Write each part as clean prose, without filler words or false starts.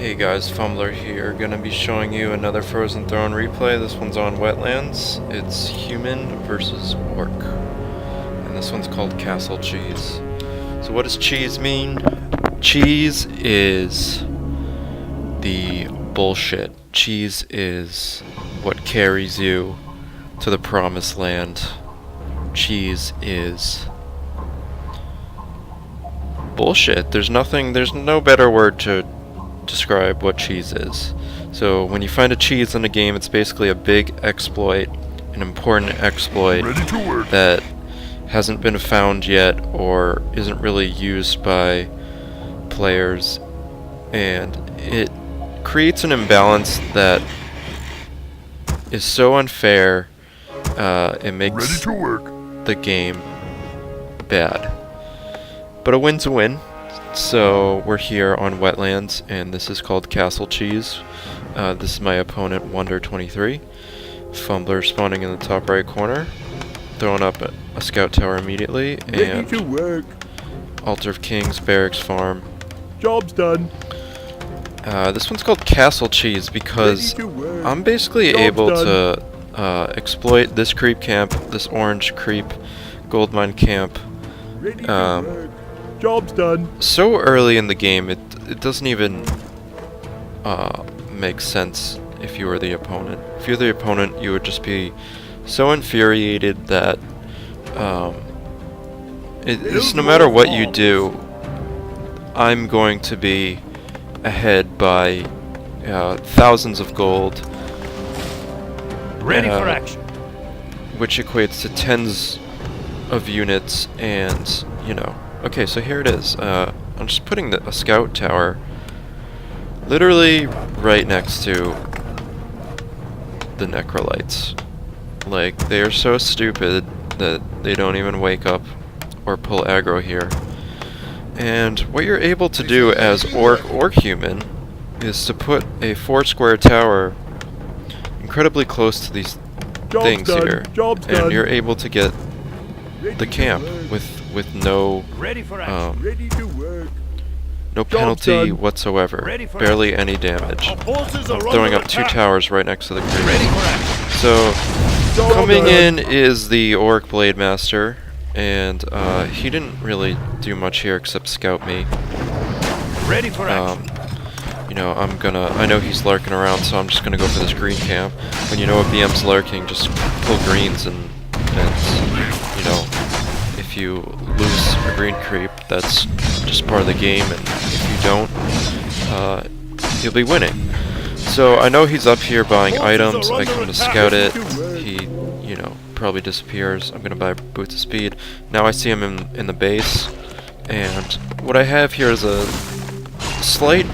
Hey guys, Fumbler here, gonna be showing you another Frozen Throne replay. This one's on Wetlands. It's human versus orc. And this one's called Castle Cheese. So what does cheese mean? Cheese is the bullshit. Cheese is what carries you to the promised land. Cheese is bullshit. There's no better word to describe what cheese is. So when you find a cheese in a game, it's basically a big exploit, an important exploit that hasn't been found yet or isn't really used by players, and it creates an imbalance that is so unfair, it makes the game bad. But a win's a win. So we're here on Wetlands, and this is called Castle Cheese. This is my opponent, Wonder23. Fumbler spawning in the top right corner, throwing up a scout tower immediately, and to work. Altar of Kings, Barracks Farm. Job's done. This one's called Castle Cheese because I'm basically able to exploit this creep camp, this orange creep gold mine camp. Job's done. So early in the game, it doesn't even make sense if you were the opponent. If you're the opponent, you would just be so infuriated that it's no matter what you do, I'm going to be ahead by thousands of gold. Ready for action. Which equates to tens of units, and you know. Okay, so here it is. I'm just putting a scout tower literally right next to the necrolytes. Like, they are so stupid that they don't even wake up or pull aggro here. And what you're able to do as orc or human is to put a 4-square tower incredibly close to these things here. And you're able to get the camp with no no penalty whatsoever, barely any damage. I'm throwing up 2 towers right next to the creep. So coming in is the Orc Blade Master, and he didn't really do much here except scout me. You know, I know he's lurking around, so I'm just gonna go for this green camp. When you know a BM's lurking, just pull greens, and you know, if you lose a green creep, that's just part of the game, and if you don't, you'll be winning. So I know he's up here buying items. I come to scout it. He, you know, probably disappears. I'm gonna buy Boots of Speed. Now I see him in the base, and what I have here is a slight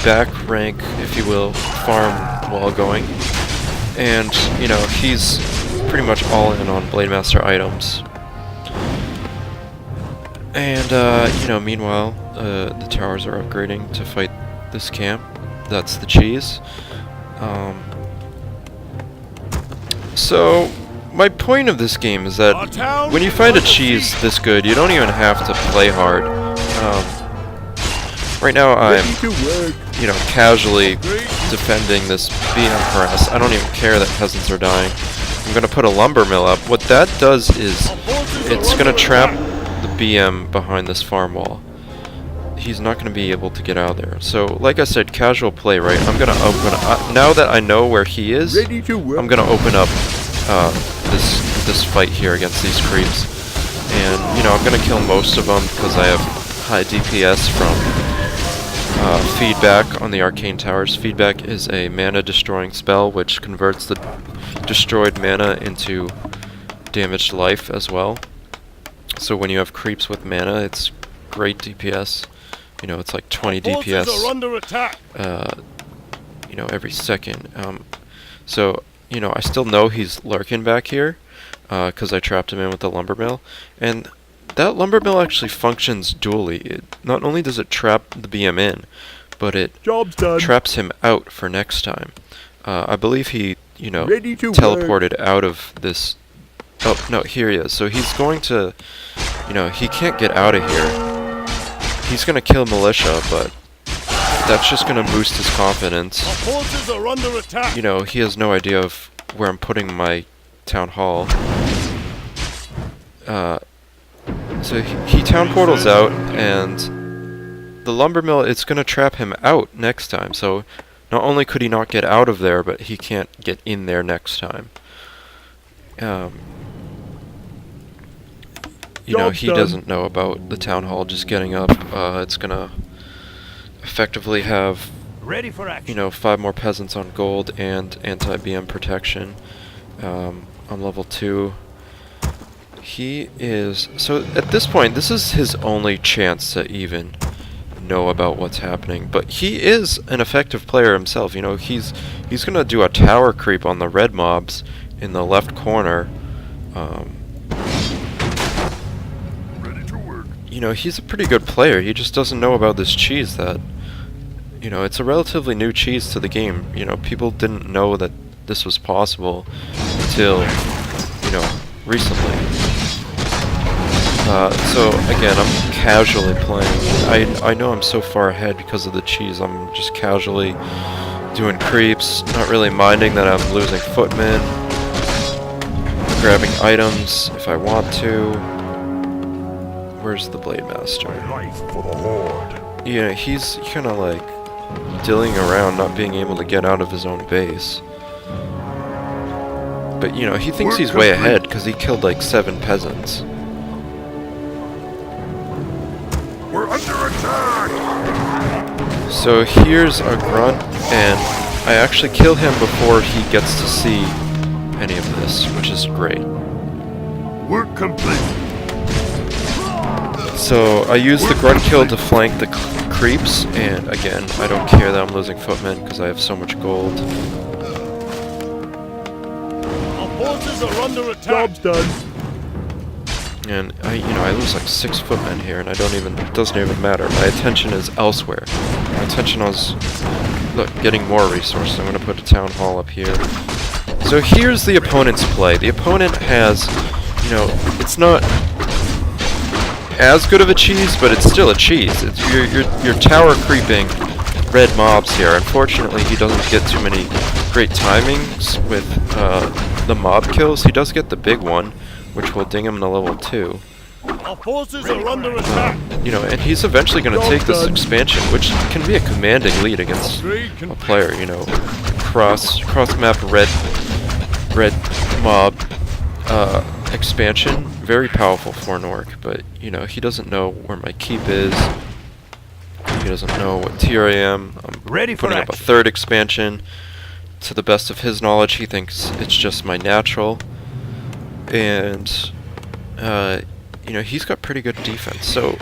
back rank, if you will, farm while going, and you know, he's pretty much all in on Blade Master items. And, you know, meanwhile, the towers are upgrading to fight this camp. That's the cheese. So, my point of this game is that when you find a cheese this good, you don't even have to play hard. Right now, I'm, you know, casually defending this BM harass. I don't even care that peasants are dying. I'm gonna put a lumber mill up. What that does is, it's gonna trap the BM behind this farm wall. He's not going to be able to get out of there. So, like I said, casual play, right? I'm going to open up, now that I know where he is, I'm going to open up this fight here against these creeps. And, you know, I'm going to kill most of them because I have high DPS from Feedback on the Arcane Towers. Feedback is a mana destroying spell which converts the destroyed mana into damaged life as well. So when you have creeps with mana, it's great DPS. You know, it's like 20 DPS. You know, every second. So you know, I still know he's lurking back here because I trapped him in with the lumber mill, and that lumber mill actually functions dually. Not only does it trap the BM in, but it traps him out for next time. I believe he, you know, teleported out of this. Oh, no, here he is. So he's going to, you know, he can't get out of here. He's going to kill militia, but that's just gonna boost his confidence. Our forces are under attack. You know, he has no idea of where I'm putting my town hall. So he town portals out, and the lumber mill, it's gonna trap him out next time. So not only could he not get out of there, but he can't get in there next time. You know, he doesn't know about the town hall just getting up. It's gonna effectively have, Ready for action. you know, 5 more peasants on gold and anti-BM protection. On level 2. He is... So at this point, this is his only chance to even know about what's happening. But he is an effective player himself. You know, he's gonna do a tower creep on the red mobs in the left corner. Ready to work. You know, he's a pretty good player. He just doesn't know about this cheese that... You know, it's a relatively new cheese to the game. You know, people didn't know that this was possible until, you know, recently. So again, I'm casually playing. I know I'm so far ahead because of the cheese. I'm just casually doing creeps, not really minding that I'm losing footmen, grabbing items if I want to. Where's the Blade Master? Life for the Horde. Yeah, he's kind of like dilling around, not being able to get out of his own base. But you know, he thinks he's way ahead because he killed like 7 peasants. We're under attack. So here's a grunt, and I actually kill him before he gets to see any of this, which is great. Work complete. So I use the grunt kill to flank the creeps, and again, I don't care that I'm losing footmen because I have so much gold. Our forces are under attack. Job's done. And I lose like 6 footmen here, and it doesn't even matter. My attention is elsewhere. My attention is, look, getting more resources. I'm gonna put a town hall up here. So here's the opponent's play. The opponent has, you know, it's not as good of a cheese, but it's still a cheese. It's you're tower creeping red mobs here. Unfortunately, he doesn't get too many great timings with the mob kills. He does get the big one, which will ding him to level 2. Our forces are under attack. You know, and he's eventually going to take this expansion, which can be a commanding lead against a player. You know, cross map red mob expansion, very powerful for an orc. But you know, he doesn't know where my keep is. He doesn't know what tier I am. I'm putting up a 3rd expansion. To the best of his knowledge, he thinks it's just my natural. And you know, he's got pretty good defense. So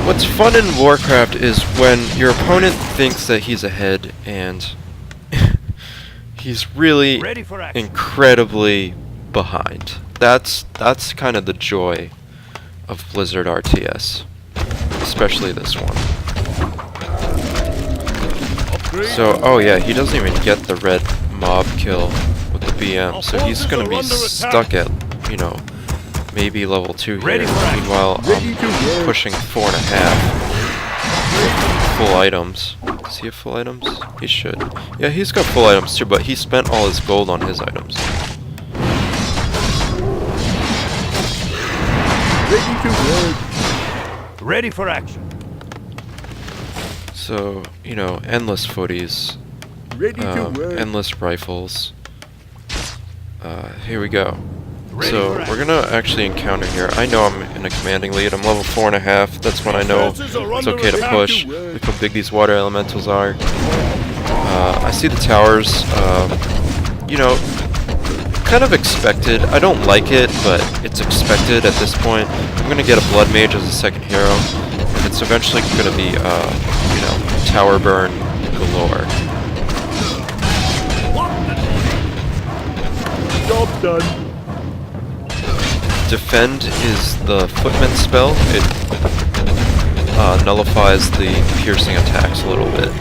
what's fun in Warcraft is when your opponent thinks that he's ahead and he's really incredibly behind. That's kind of the joy of Blizzard RTS, especially this one. So, oh yeah, he doesn't even get the red mob kill with the BM, so he's gonna be stuck at, you know, maybe level 2 here. Meanwhile, I'm pushing 4.5 full items. Does he have full items? He should. Yeah, he's got full items too, but he spent all his gold on his items. Ready to work. Ready for action. So, you know, endless footies, endless rifles. Here we go. So, we're gonna actually encounter here. I know I'm in a commanding lead. I'm level 4.5. That's when I know it's okay to push. Look how big these water elementals are. I see the towers. You know, kind of expected. I don't like it, but it's expected at this point. I'm gonna get a blood mage as a 2nd hero. And it's eventually gonna be, you know, tower burn galore. Job's done. Defend is the footman spell. It nullifies the piercing attacks a little bit.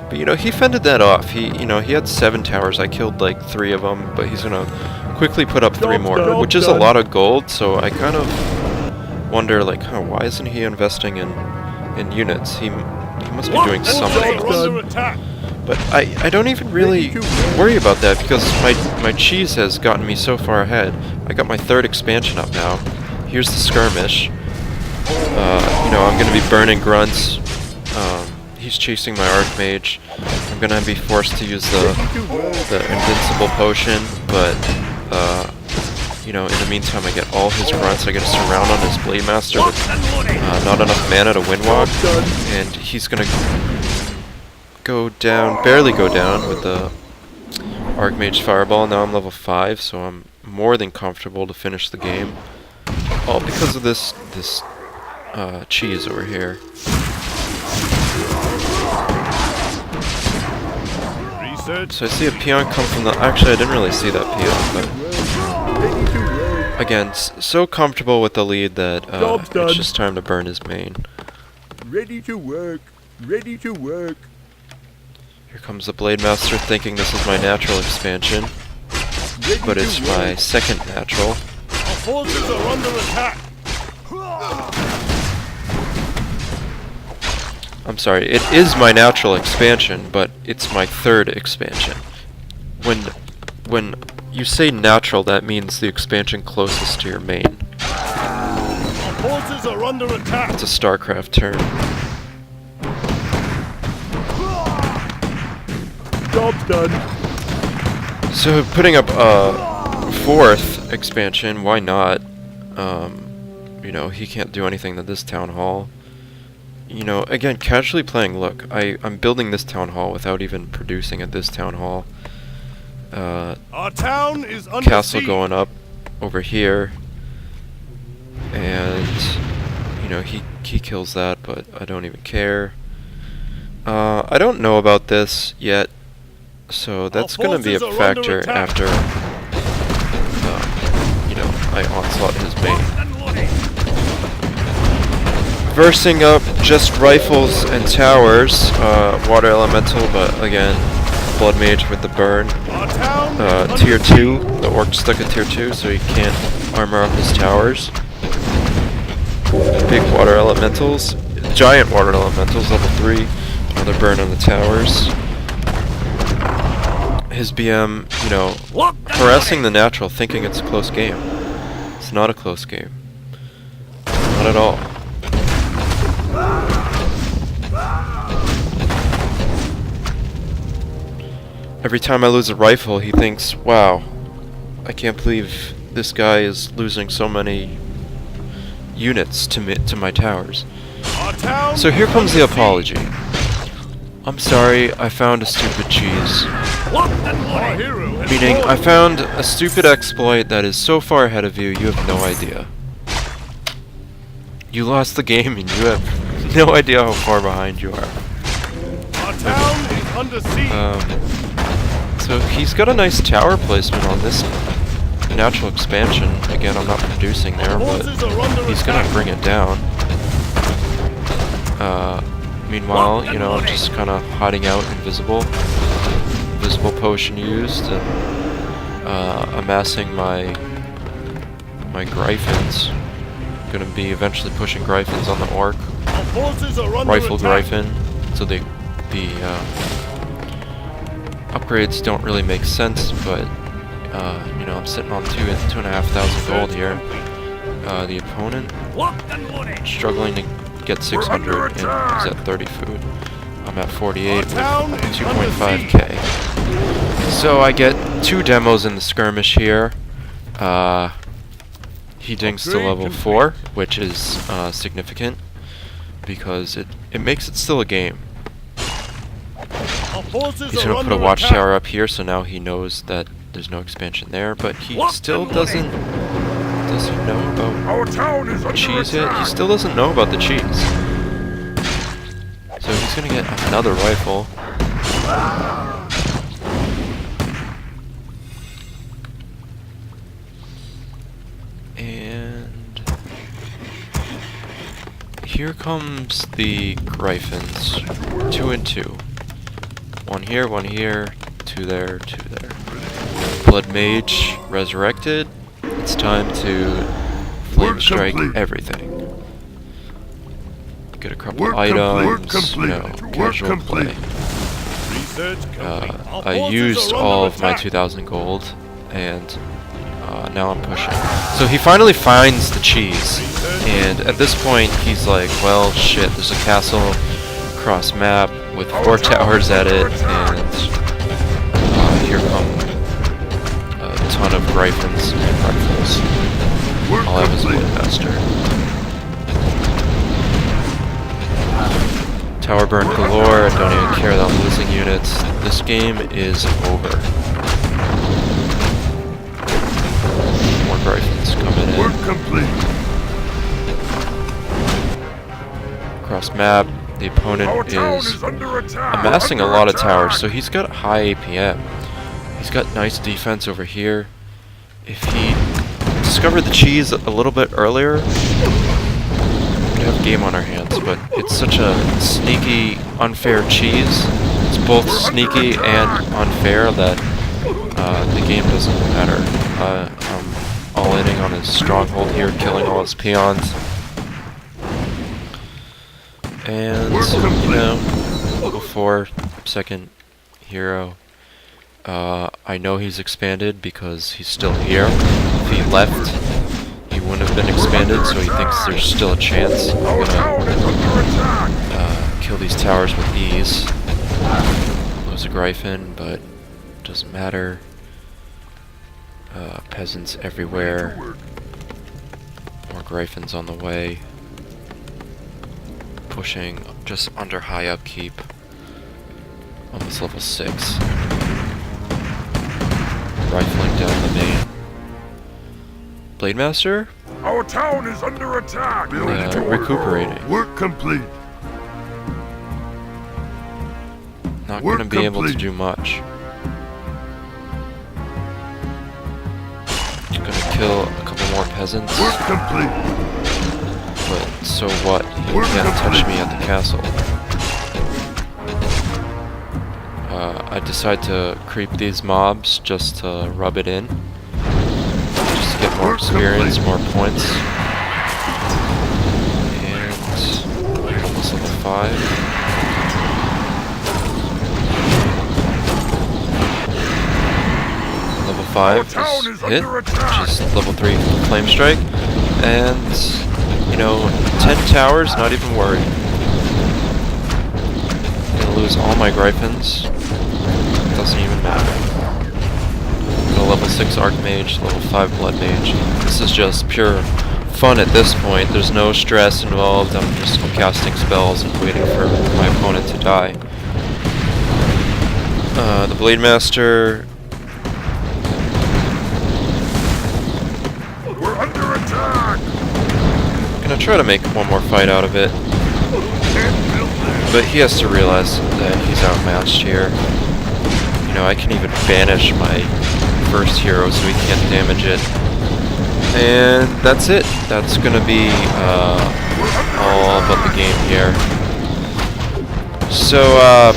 But you know, he fended that off. He had 7 towers. I killed like 3 of them, but he's gonna quickly put up 3 more, which is a lot of gold. So I kind of wonder, like, why isn't he investing in units? He He must be doing something. Under attack. But I don't even really worry about that because my cheese has gotten me so far ahead. I got my 3rd expansion up now. Here's the skirmish. You know, I'm gonna be burning grunts. He's chasing my Archmage. I'm gonna be forced to use the invincible potion, but you know, in the meantime I get all his grunts. I get a surround on his Blade Master with not enough mana to windwalk, and he's gonna go down, barely go down with the Archmage Fireball. Now I'm level 5, so I'm more than comfortable to finish the game. All because of this cheese over here. So I see a peon come from the... Actually, I didn't really see that peon, but... Again, so comfortable with the lead that it's just time to burn his main. Ready to work. Ready to work. Here comes the Blade Master thinking this is my natural expansion, but it's my 2nd natural. Our forces are under attack. I'm sorry, it is my natural expansion, but it's my 3rd expansion. When you say natural, that means the expansion closest to your main. Our forces are under attack. It's a Starcraft term. Job's done. So putting up a 4th expansion, why not? You know, he can't do anything to this town hall. You know, again, casually playing, look, I'm building this town hall without even producing at this town hall. Our town is under Castle siege. going up over here. And, you know, he kills that, but I don't even care. I don't know about this yet, so that's going to be a factor after, you know, I onslaught his main. Versing up just rifles and towers, water elemental, but again, blood mage with the burn. Tier 2, the orc stuck at tier 2, so he can't armor up his towers. Big water elementals, giant water elementals, level 3, another burn on the towers. His BM, you know, harassing the natural, thinking it's a close game. It's not a close game. Not at all. Every time I lose a rifle, he thinks, wow, I can't believe this guy is losing so many units to my towers. So here comes the apology. I'm sorry, I found a stupid cheese. Meaning, I found a stupid exploit that is so far ahead of you, you have no idea. You lost the game and you have no idea how far behind you are. Our town is under siege. So he's got a nice tower placement on this natural expansion. Again, I'm not producing there, but he's gonna bring it down. Meanwhile, you know, I'm just kind of hiding out invisible. Invisible potion used, and amassing my Gryphons. Gonna be eventually pushing Gryphons on the orc. Rifle Gryphon. So the upgrades don't really make sense, but you know, I'm sitting on 2,500 gold here. The opponent struggling to get 600 and is at 30 food. I'm at 48 with 2.5k. So I get 2 demos in the skirmish here. He dinks to level 4, which is significant because it makes it still a game. He's gonna put a watchtower up here, so now he knows that there's no expansion there, but he still doesn't know about cheese yet. He still doesn't know about the cheese. So he's gonna get another rifle. And here comes the Gryphons. 2 and 2. 1 here, 2 there, 2 there. Blood Mage resurrected. It's time to flame strike everything. get a couple items, you know, casual play. I used all of my 2,000 gold, and now I'm pushing. So he finally finds the cheese, and at this point he's like, well, shit, there's a castle across map with 4 towers at it, and here come a ton of Gryphons and rifles. All I have is a Blade Tower burn galore, I don't even care that I'm losing units. This game is over. More Gryphons coming in. Work complete. Across map, the opponent is amassing a lot of towers, so he's got high APM. He's got nice defense over here. If he discovered the cheese a little bit earlier, we'd have a game on our hands, but it's such a sneaky, unfair cheese. It's both sneaky and unfair that the game doesn't matter. I'm all-inning on his stronghold here, killing all his peons. And, you know, level 4, second hero. I know he's expanded because he's still here. If he left, he wouldn't have been expanded, so he thinks there's still a chance. I'm gonna kill these towers with ease. Lose a Gryphon, but doesn't matter. Peasants everywhere. More Gryphons on the way. Pushing just under high upkeep. Almost level 6. Rifling down the main. Blade Master? Our town is under attack. Recuperating. Work complete. Not gonna be able to do much. Gonna kill a couple more peasants. Work complete. But so what? He can't touch me at the castle. I decide to creep these mobs just to rub it in. Just to get more experience, more points. And almost level 5. Level 5 is hit, which is level 3 Flame Strike. And, you know, 10 towers, not even worried. Gonna lose all my Gryphons. Doesn't even matter. Got a level 6 Archmage, level 5 Blood Mage. This is just pure fun at this point. There's no stress involved. I'm just casting spells and waiting for my opponent to die. The Blade Master. We're under attack. Gonna try to make one more fight out of it. But he has to realize that he's outmatched here. You know, I can even banish my first hero so he can't damage it. And that's it. That's gonna be all about the game here. So,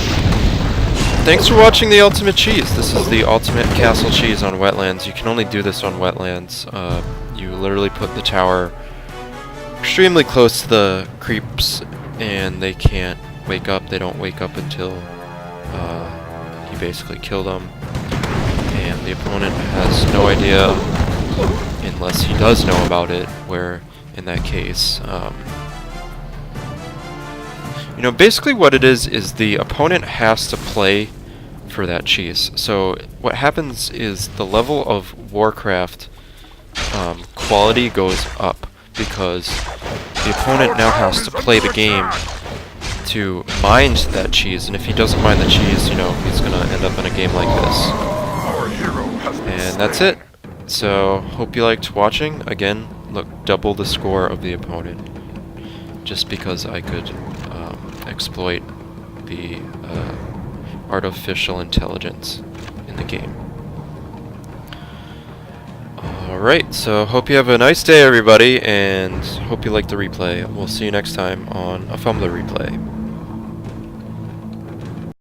thanks for watching the Ultimate Cheese. This is the ultimate castle cheese on Wetlands. You can only do this on Wetlands. You literally put the tower extremely close to the creeps, and they can't wake up. They don't wake up until you basically kill them. And the opponent has no idea, unless he does know about it, where in that case, you know, basically what it is the opponent has to play for that cheese. So what happens is the level of Warcraft quality goes up, because the opponent now has to play the game to mind that cheese, and if he doesn't mind the cheese, you know, he's gonna end up in a game like this. And that's it. So, hope you liked watching. Again, look, double the score of the opponent, just because I could exploit the artificial intelligence in the game. Alright, so hope you have a nice day, everybody, and hope you like the replay. We'll see you next time on a Fumbler replay.